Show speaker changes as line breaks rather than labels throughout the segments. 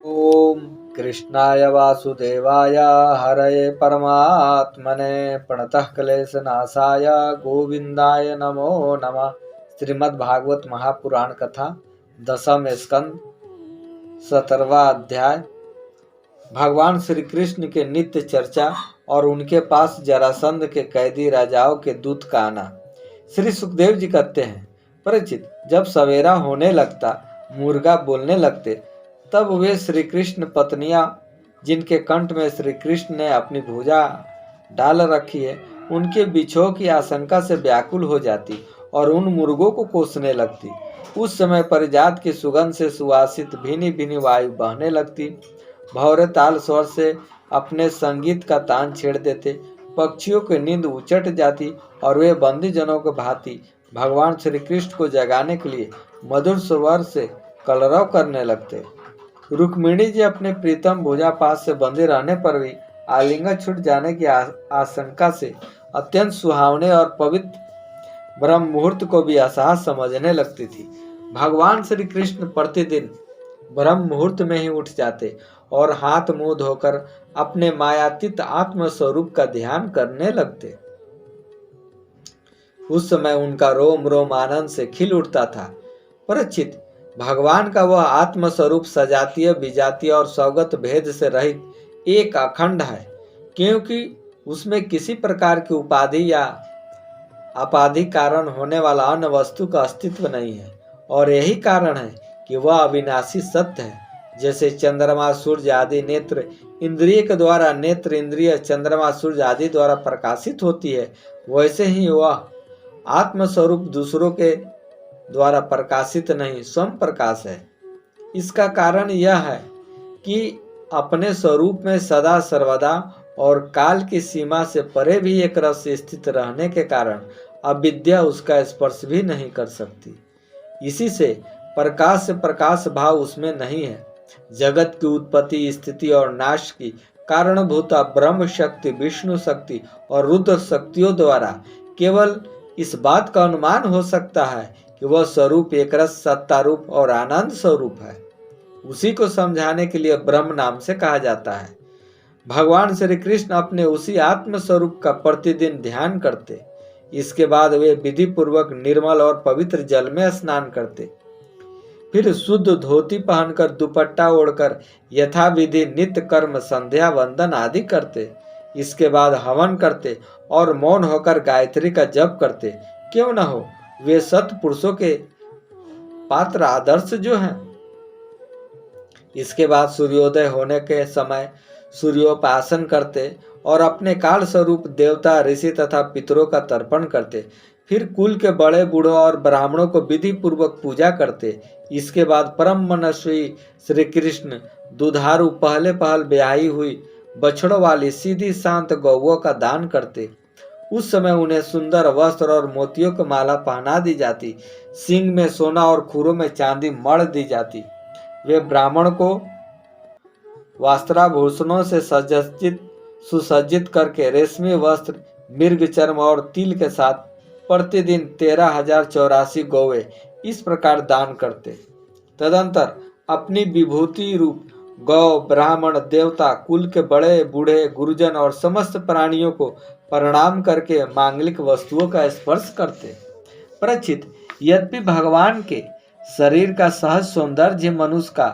ओम कृष्णाय वासुदेवाय हरये परमात्मने प्रणतः क्लेशनाशाय गोविंदाय नमो नमः। श्रीमद् भागवत महापुराण कथा दशम स्कंद 17वां अध्याय। भगवान श्री कृष्ण के नित्य चर्चा और उनके पास जरासंध के कैदी राजाओं के दूत का आना। श्री सुखदेव जी कहते हैं, परीक्षित, जब सवेरा होने लगता, मुर्गा बोलने लगते, तब वे श्री कृष्ण पत्नियां जिनके कंठ में श्री कृष्ण ने अपनी भुजा डाल रखी है, उनके बिछोह की आशंका से व्याकुल हो जाती और उन मुर्गों को कोसने लगती। उस समय परिजात की सुगंध से सुवासित भीनी भीनी वायु बहने लगती। भौरे ताल स्वर से अपने संगीत का तान छेड़ देते। पक्षियों की नींद उचट जाती और वे बंदी जनों के भांति भगवान श्री कृष्ण को जगाने के लिए मधुर स्वर से कलरव करने लगते। रुक्मिणी जी अपने प्रीतम भुजा पास से बंधे रहने पर भी आलिंगन छूट जाने की आशंका से अत्यंत सुहावने और पवित्र ब्रह्म मुहूर्त को भी असहज समझने लगती थी। भगवान श्री कृष्ण प्रतिदिन ब्रह्म मुहूर्त में ही उठ जाते और हाथ मुंह धोकर अपने मायातीत आत्म स्वरूप का ध्यान करने लगते। उस समय उनका रोम रोम आनंद से खिल उठता था। परीक्षित, भगवान का वह आत्म स्वरूप सजातीय विजातीय और स्वगत भेद से रहित एक अखंड है, क्योंकि उसमें किसी प्रकार की उपाधि या अपाधि कारण होने वाला अन्य वस्तु का अस्तित्व नहीं है। और यही कारण है कि वह अविनाशी सत्य है। जैसे चंद्रमा सूर्य आदि नेत्र इंद्रिय के द्वारा नेत्र इंद्रिय चंद्रमा सूर्य आदि द्वारा प्रकाशित होती है, वैसे ही वह आत्मस्वरूप दूसरों के द्वारा प्रकाशित नहीं, स्वयं प्रकाश है। इसका कारण यह है कि अपने स्वरूप में सदा सर्वदा और काल की सीमा से परे भी एक रस स्थित रहने के कारण अविद्या उसका स्पर्श भी नहीं कर सकती। इसी से प्रकाश से प्रकाश भाव उसमें नहीं है। जगत की उत्पत्ति स्थिति और नाश की कारणभूता ब्रह्म शक्ति विष्णु शक्ति और रुद्र शक्तियों द्वारा केवल इस बात का अनुमान हो सकता है कि वह स्वरूप एक रस सत्ता रूप और आनंद स्वरूप है। उसी को समझाने के लिए ब्रह्म नाम से कहा जाता है। भगवान श्री कृष्ण अपने उसी आत्म स्वरूप का प्रतिदिन ध्यान करते। इसके बाद वे विधि पूर्वक निर्मल और पवित्र जल में स्नान करते। फिर शुद्ध धोती पहनकर दुपट्टा ओढ़कर यथाविधि नित्य कर्म संध्या वंदन आदि करते। इसके बाद हवन करते और मौन होकर गायत्री का जप करते। क्यों न हो, वे सत्पुरुषों के पात्र आदर्श जो हैं। इसके बाद सूर्योदय होने के समय सूर्योपासन करते और अपने काल स्वरूप देवता ऋषि तथा पितरों का तर्पण करते। फिर कुल के बड़े बूढ़ों और ब्राह्मणों को विधि पूर्वक पूजा करते। इसके बाद परम मनस्वी श्री कृष्ण दुधारू पहले पहल ब्याही हुई बछड़ों वाली सीधी शांत गौओं का दान करते। उस समय उन्हें सुंदर वस्त्र और मोतियों की माला पहना दी जाती। सींग में सोना और खुरों में चांदी मढ़ दी जाती। वे ब्राह्मण को वस्त्राभूषणों से सुसज्जित करके रेशमी वस्त्र मृग चर्म और तिल के साथ प्रतिदिन 13,084 गौवे इस प्रकार दान करते। तदंतर अपनी विभूति रूप गौ ब्राह्मण देवता कुल के बड़े बूढ़े गुरुजन और समस्त प्राणियों को प्रणाम करके मांगलिक वस्तुओं का स्पर्श करते। परीक्षित, यद्यपि भगवान के शरीर का सहज सौंदर्य मनुष्य का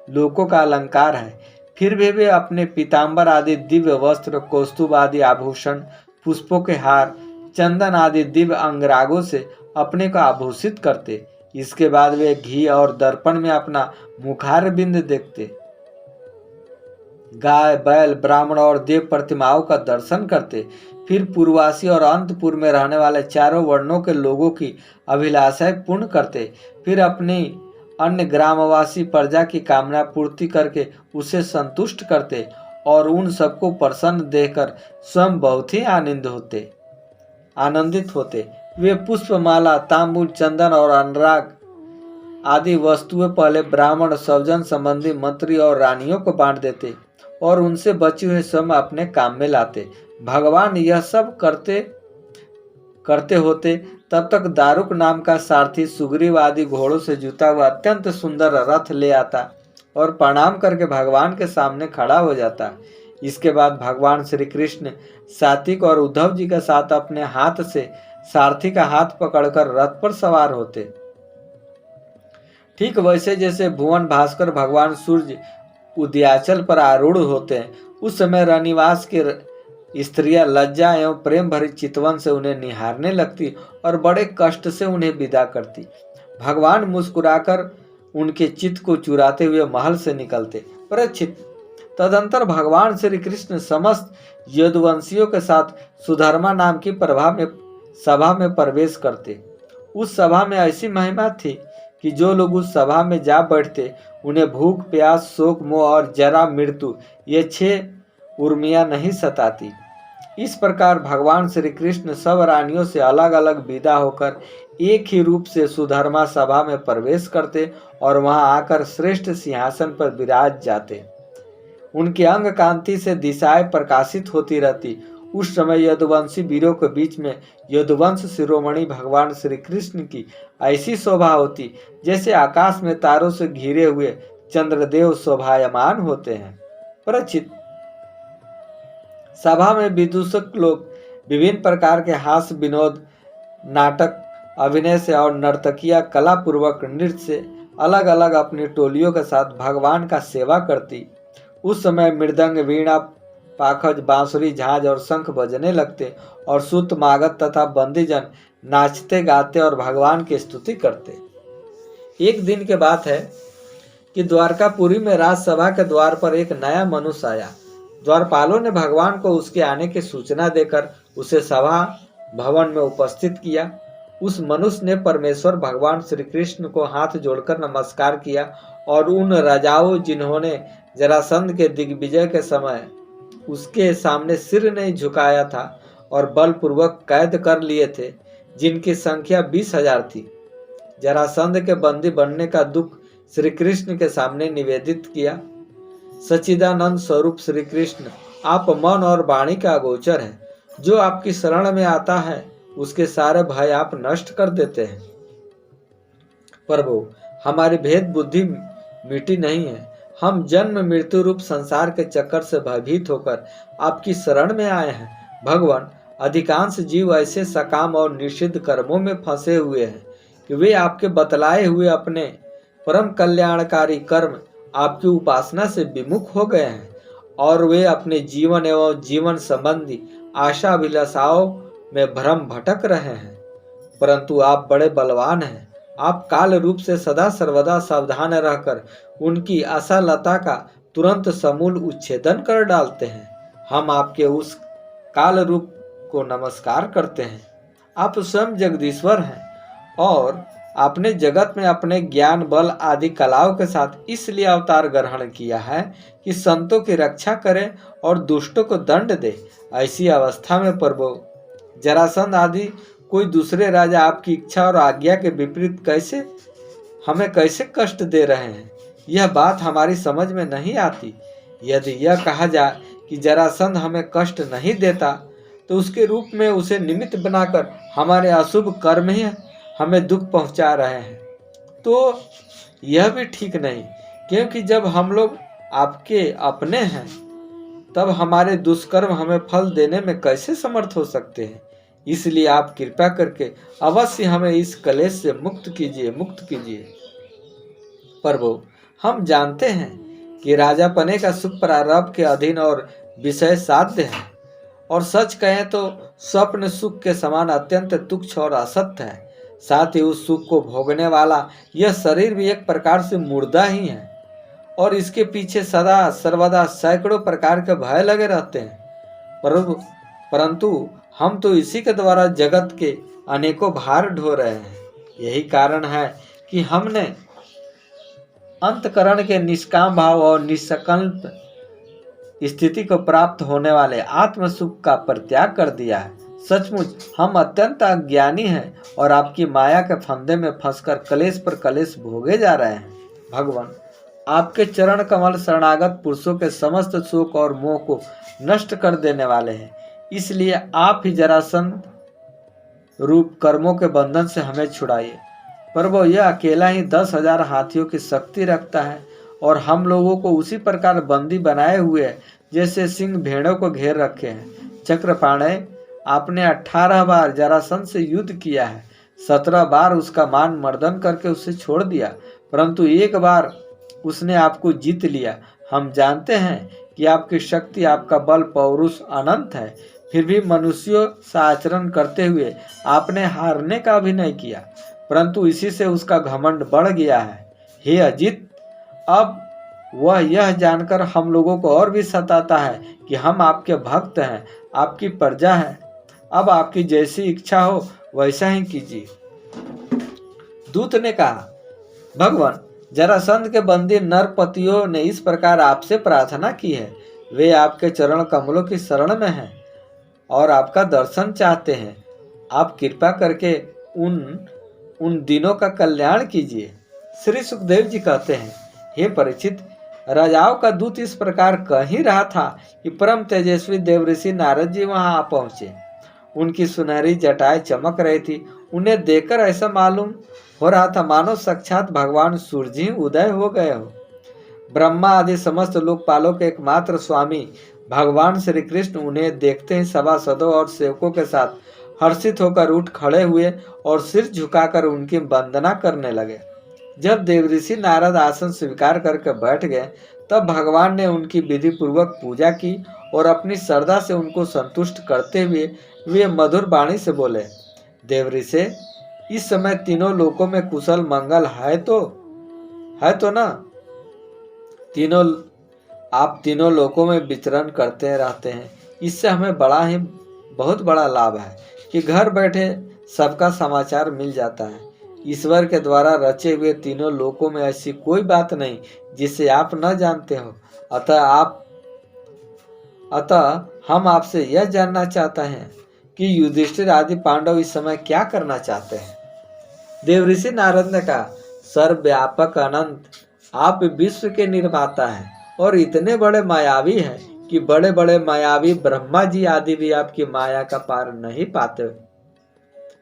लोकों का अलंकार है, फिर भी वे अपने पीताम्बर आदि दिव्य वस्त्र कौस्तुभ आदि आभूषण पुष्पों के हार चंदन आदि दिव्य अंगरागों से अपने को आभूषित करते। इसके बाद वे घी और दर्पण में अपना मुखार बिंद देखते। गाय बैल ब्राह्मण और देव प्रतिमाओं का दर्शन करते। फिर पूर्वासी और अंतपुर में रहने वाले चारों वर्णों के लोगों की अभिलाषाएं पूर्ण करते। फिर अपनी अन्य ग्रामवासी प्रजा की कामना पूर्ति करके उसे संतुष्ट करते और उन सबको प्रसन्न देखकर स्वयं बहुत ही आनंदित होते। वे पुष्पमाला तांबूल चंदन और अनुराग आदि वस्तुएं पहले ब्राह्मण सज्जन संबंधी मंत्री और रानियों को बांट देते और उनसे बचे हुए स्वयं अपने काम में लाते। भगवान यह सब करते होते तब तक दारुक नाम का सारथी सुग्रीव आदि घोड़ों से जुता हुआ अत्यंत सुंदर रथ ले आता और प्रणाम करके भगवान के सामने खड़ा हो जाता। इसके बाद भगवान श्री कृष्ण सात्विक और उद्धव जी के साथ अपने हाथ से सारथी का हाथ पकड़कर रथ पर सवार होते। ठीक वैसे जैसे भुवन भास्कर भगवान सूर्य उदयाचल पर आरूढ़ होते हैं, उस समय रनिवास की स्त्रियां लज्जा एवं प्रेम भरी चितवन से उन्हें निहारने लगती और बड़े कष्ट से उन्हें विदा करती। भगवान मुस्कुराकर उनके चित्त को चुराते हुए महल से निकलते। परीक्षित, तदंतर भगवान श्री कृष्ण समस्त यदुवंशियों के साथ सुधर्मा नाम की सभा में प्रवेश करते। उस सभा में ऐसी महिमा थी कि जो लोग उस सभा में जा बैठते उन्हें भूख, प्यास, शोक, मोह और जरा मृत्यु ये 6 उर्मियां नहीं सताती। इस प्रकार भगवान श्री कृष्ण सब रानियों से अलग अलग विदा होकर एक ही रूप से सुधर्मा सभा में प्रवेश करते और वहां आकर श्रेष्ठ सिंहासन पर विराज जाते। उनके अंग कांति से दिशाएं प्रकाशित होती रहती। उस समय यदुवंशी वीरों के बीच में यदुवंश शिरोमणि भगवान श्री कृष्ण की ऐसी शोभा होती जैसे आकाश में तारों से घिरे हुए चंद्रदेव शोभायमान होते हैं। परीक्षित, सभा में विदूषक लोग विभिन्न प्रकार के हास्य विनोद, नाटक, अभिनय से और नर्तकियां कला पूर्वक नृत्य से अलग अलग अपनी टोलियों के साथ भगवान का सेवा करती। उस समय मृदंग, वीणा, पाखज, बांसुरी, झांझ और शंख बजने लगते और सूत, मागध तथा बंदीजन नाचते गाते और भगवान की स्तुति करते। एक दिन की बात है कि द्वारकापुरी में राजसभा के द्वार पर एक नया मनुष्य आया। द्वारपालों ने भगवान को उसके आने की सूचना देकर उसे सभा भवन में उपस्थित किया। उस मनुष्य ने परमेश्वर भगवान श्री कृष्ण को हाथ जोड़कर नमस्कार किया और उन राजाओं जिन्होंने जरासंध के दिग्विजय के समय उसके सामने सिर नहीं झुकाया था और बलपूर्वक कैद कर लिए थे, जिनकी संख्या 20,000 थी, जरासंध के बंदी बनने का दुख श्री कृष्ण के सामने निवेदित किया। सच्चिदानंद स्वरूप श्री कृष्ण, आप मन और वाणी का अगोचर है। जो आपकी शरण में आता है उसके सारे भय आप नष्ट कर देते हैं। प्रभु, हमारी भेद बुद्धि मिटी नहीं है। हम जन्म मृत्यु रूप संसार के चक्कर से भयभीत होकर आपकी शरण में आए हैं। भगवान, अधिकांश जीव ऐसे सकाम और निषिद्ध कर्मों में फंसे हुए हैं कि वे आपके बतलाए हुए अपने परम कल्याणकारी कर्म आपकी उपासना से विमुख हो गए हैं और वे अपने जीवन एवं जीवन संबंधी आशा अभिलाषाओं में भ्रम भटक रहे हैं। परंतु आप बड़े बलवान हैं। आप काल रूप से सदा सर्वदा सावधान रहकर उनकी आशालता का तुरंत समूल उच्छेदन कर डालते हैं। हम आपके उस काल रूप को नमस्कार करते हैं। आप स्वयं जगदीश्वर हैं और आपने जगत में अपने ज्ञान, बल आदि कलाओं के साथ इसलिए अवतार ग्रहण किया है कि संतों की रक्षा करें और दुष्टों को दंड दे। ऐसी अवस्था में प्रभु, जरासंध आदि कोई दूसरे राजा आपकी इच्छा और आज्ञा के विपरीत हमें कैसे कष्ट दे रहे हैं, यह बात हमारी समझ में नहीं आती। यदि यह कहा जाए कि जरासंध हमें कष्ट नहीं देता तो उसके रूप में उसे निमित्त बनाकर हमारे अशुभ कर्म ही हमें दुख पहुंचा रहे हैं, तो यह भी ठीक नहीं, क्योंकि जब हम लोग आपके अपने हैं तब हमारे दुष्कर्म हमें फल देने में कैसे समर्थ हो सकते हैं। इसलिए आप कृपा करके अवश्य हमें इस कलेश से मुक्त कीजिए। प्रभु, हम जानते हैं कि राजा पने का सुख प्रारब्ध के अधीन और विषय साध्य है, और सच कहें तो स्वप्न सुख के समान अत्यंत तुच्छ और असत्य है। साथ ही उस सुख को भोगने वाला यह शरीर भी एक प्रकार से मुर्दा ही है और इसके पीछे सदा सर्वदा सैकड़ों प्रकार के भय लगे रहते हैं। परंतु हम तो इसी के द्वारा जगत के अनेकों भार ढो रहे हैं। यही कारण है कि हमने अंतकरण के निष्काम भाव और निष्कल्प स्थिति को प्राप्त होने वाले आत्म सुख का परित्याग कर दिया है। सचमुच हम अत्यंत अज्ञानी हैं और आपकी माया के फंदे में फंसकर कलेश पर कलेश भोगे जा रहे हैं। भगवान, आपके चरण कमल शरणागत पुरुषों के समस्त शोक और मोह को नष्ट कर देने वाले हैं। इसलिए आप ही जरासंध रूप कर्मों के बंधन से हमें छुड़ाइए। प्रभु, यह अकेला ही 10,000 हाथियों की शक्ति रखता है और हम लोगों को उसी प्रकार बंदी बनाए हुए है जैसे सिंह भेड़ों को घेर रखे हैं। चक्रपाणय, आपने 18 बार जरासंध से युद्ध किया है, 17 बार उसका मान मर्दन करके उसे छोड़ दिया, परंतु एक बार उसने आपको जीत लिया। हम जानते हैं कि आपकी शक्ति, आपका बल, पौरुष अनंत है, फिर भी मनुष्यों सा आचरण करते हुए आपने हारने का भी नहीं किया, परंतु इसी से उसका घमंड बढ़ गया है। हे अजित, अब वह यह जानकर हम लोगों को और भी सताता है कि हम आपके भक्त हैं, आपकी प्रजा हैं। अब आपकी जैसी इच्छा हो वैसा ही कीजिए। दूत ने कहा, भगवान, जरासंध के बंदी नरपतियों ने इस प्रकार आपसे प्रार्थना की है। वे आपके चरण कमलों की शरण में हैं और आपका दर्शन चाहते हैं। आप कृपा करके उन दिनों का कल्याण कीजिए। श्री सुखदेव जी कहते हैं, हे परीक्षित, राजाओं का दूत इस प्रकार कह ही रहा था कि परम तेजस्वी देवऋषि नारद जी वहां आ पहुंचे। उनकी सुनहरी जटाएं चमक रही थी। उन्हें देखकर ऐसा मालूम हो रहा था मानो साक्षात भगवान सूर्य ही उदय हो गए हो। ब्रह्मा आदि समस्त लोकपालों के एकमात्र स्वामी भगवान श्री कृष्ण उन्हें देखते ही सभासदों और सेवकों के साथ हर्षित होकर उठ खड़े हुए और सिर झुकाकर उनकी वंदना करने लगे। जब देवऋषि नारद आसन स्वीकार करके बैठ गए, तब भगवान ने उनकी विधि पूर्वक पूजा की और अपनी श्रद्धा से उनको संतुष्ट करते हुए वे मधुर वाणी से बोले, देवऋषि, इस समय तीनों लोकों में कुशल मंगल है तो ना? आप तीनों लोकों में विचरण करते रहते हैं। इससे हमें बहुत बड़ा लाभ है कि घर बैठे सबका समाचार मिल जाता है। ईश्वर के द्वारा रचे हुए तीनों लोकों में ऐसी कोई बात नहीं जिसे आप न जानते हो। अतः हम आपसे यह जानना चाहते हैं कि युधिष्ठिर आदि पांडव इस समय क्या करना चाहते हैं। देवऋषि नारद ने कहा, सर्वव्यापक अनंत, आप विश्व के निर्माता हैं और इतने बड़े मायावी हैं कि बड़े बड़े मायावी ब्रह्मा जी आदि भी आपकी माया का पार नहीं पाते।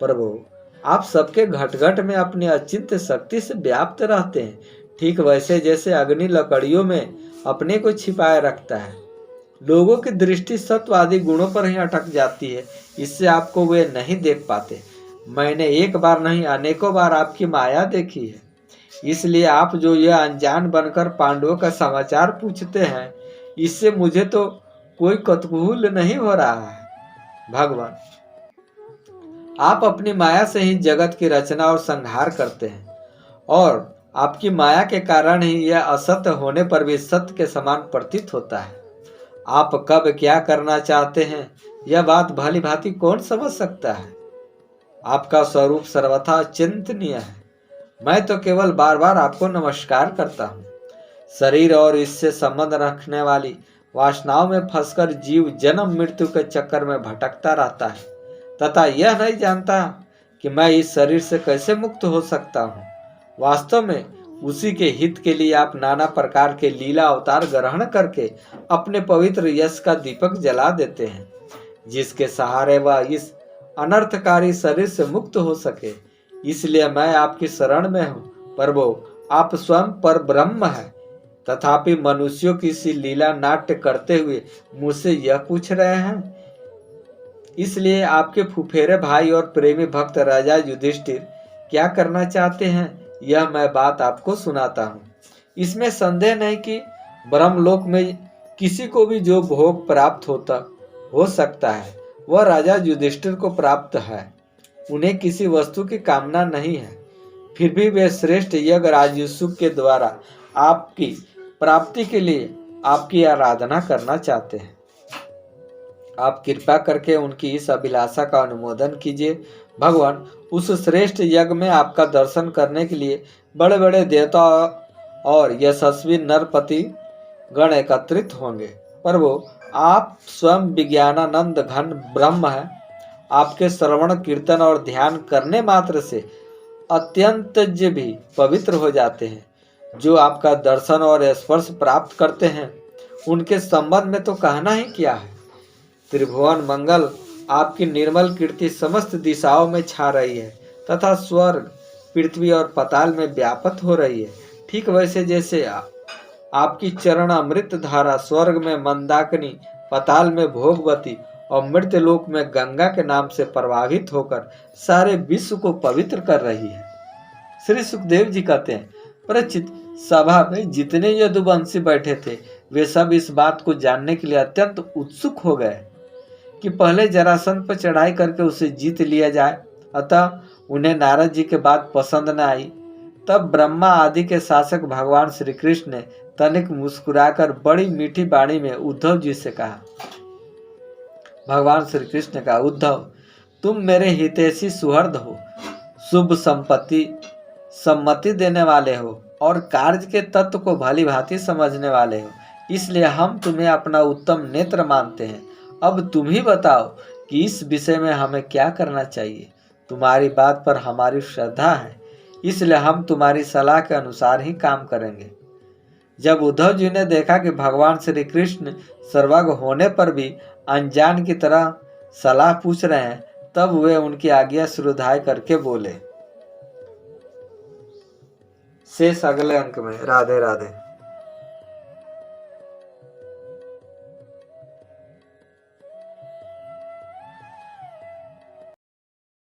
प्रभु, आप सबके घट घट में अपनी अचिंत्य शक्ति से व्याप्त रहते हैं, ठीक वैसे जैसे अग्नि लकड़ियों में अपने को छिपाए रखता है। लोगों की दृष्टि सत्व आदि गुणों पर ही अटक जाती है, इससे आपको वे नहीं देख पाते। मैंने एक बार नहीं अनेकों बार आपकी माया देखी है, इसलिए आप जो यह अनजान बनकर पांडवों का समाचार पूछते हैं, इससे मुझे तो कोई कतूहल नहीं हो रहा है। भगवान, आप अपनी माया से ही जगत की रचना और संहार करते हैं और आपकी माया के कारण ही यह असत्य होने पर भी सत्य के समान प्रतीत होता है। आप कब क्या करना चाहते हैं, यह बात भली भांति कौन समझ सकता है। आपका स्वरूप सर्वथा चिंतनीय है। मैं तो केवल बार बार आपको नमस्कार करता हूँ। शरीर और इससे संबंध रखने वाली वासनाओं में फंसकर जीव जन्म मृत्यु के चक्कर में भटकता रहता है तथा यह नहीं जानता कि मैं इस शरीर से कैसे मुक्त हो सकता हूँ। वास्तव में उसी के हित के लिए आप नाना प्रकार के लीला अवतार ग्रहण करके अपने पवित्र यश का दीपक जला देते हैं, जिसके सहारे वह इस अनर्थकारी शरीर से मुक्त हो सके। इसलिए मैं आपकी शरण में हूँ। प्रभु, आप स्वयं पर ब्रह्म है, तथापि मनुष्यों की सी लीला नाट्य करते हुए मुझसे यह पूछ रहे हैं। इसलिए आपके फुफेरे भाई और प्रेमी भक्त राजा युधिष्ठिर क्या करना चाहते हैं, यह मैं बात आपको सुनाता हूँ। इसमें संदेह नहीं कि ब्रह्मलोक में किसी को भी जो भोग प्राप्त हो सकता है वह राजा युधिष्ठिर को प्राप्त है। उन्हें किसी वस्तु की कामना नहीं है, फिर भी वे श्रेष्ठ यज्ञ राजसूय के द्वारा आपकी प्राप्ति के लिए आपकी आराधना करना चाहते हैं। आप कृपा करके उनकी इस अभिलाषा का अनुमोदन कीजिए। भगवान, उस श्रेष्ठ यज्ञ में आपका दर्शन करने के लिए बड़े बड़े देवता और यशस्वी नरपति गण एकत्रित होंगे। प्रभु, आप स्वयं विज्ञानानंद घन ब्रह्म हैं। आपके श्रवण कीर्तन और ध्यान करने मात्र से अत्यंत भी पवित्र हो जाते हैं। जो आपका दर्शन और स्पर्श प्राप्त करते हैं उनके संबंध में तो कहना ही क्या है। त्रिभुवन मंगल आपकी निर्मल कीर्ति समस्त दिशाओं में छा रही है तथा स्वर्ग, पृथ्वी और पाताल में व्याप्त हो रही है, ठीक वैसे जैसे आपकी चरण अमृत धारा स्वर्ग में मंदाकिनी, पाताल में भोगवती और मृत्यलोक में गंगा के नाम से प्रवाहित होकर सारे विश्व को पवित्र कर रही है। श्री सुखदेव जी कहते हैं, परीक्षित, सभा में जितने यदुवंशी बैठे थे वे सब इस बात को जानने के लिए अत्यंत उत्सुक हो गए कि पहले जरासंध पर चढ़ाई करके उसे जीत लिया जाए। अतः उन्हें नारद जी के बात पसंद न आई। तब ब्रह्मा आदि के शासक भगवान श्री कृष्ण ने तनिक मुस्कुराकर बड़ी मीठी वाणी में उद्धव जी से कहा। भगवान श्री कृष्ण का, उद्धव, तुम मेरे हितैषी सुहृद हो, शुभ सम्मति देने वाले हो और कार्य के तत्व को भली भांति समझने वाले हो, इसलिए हम तुम्हें अपना उत्तम नेत्र मानते हैं। अब तुम ही बताओ कि इस विषय में हमें क्या करना चाहिए। तुम्हारी बात पर हमारी श्रद्धा है, इसलिए हम तुम्हारी सलाह के अनुसार ही काम करेंगे। जब उद्धव जी ने देखा कि भगवान श्री कृष्ण सर्वज्ञ होने पर भी अनजान की तरह सलाह पूछ रहे हैं, तब वे उनकी आज्ञा शिरोधार्य करके बोले। शेष अगले अंक में। राधे राधे।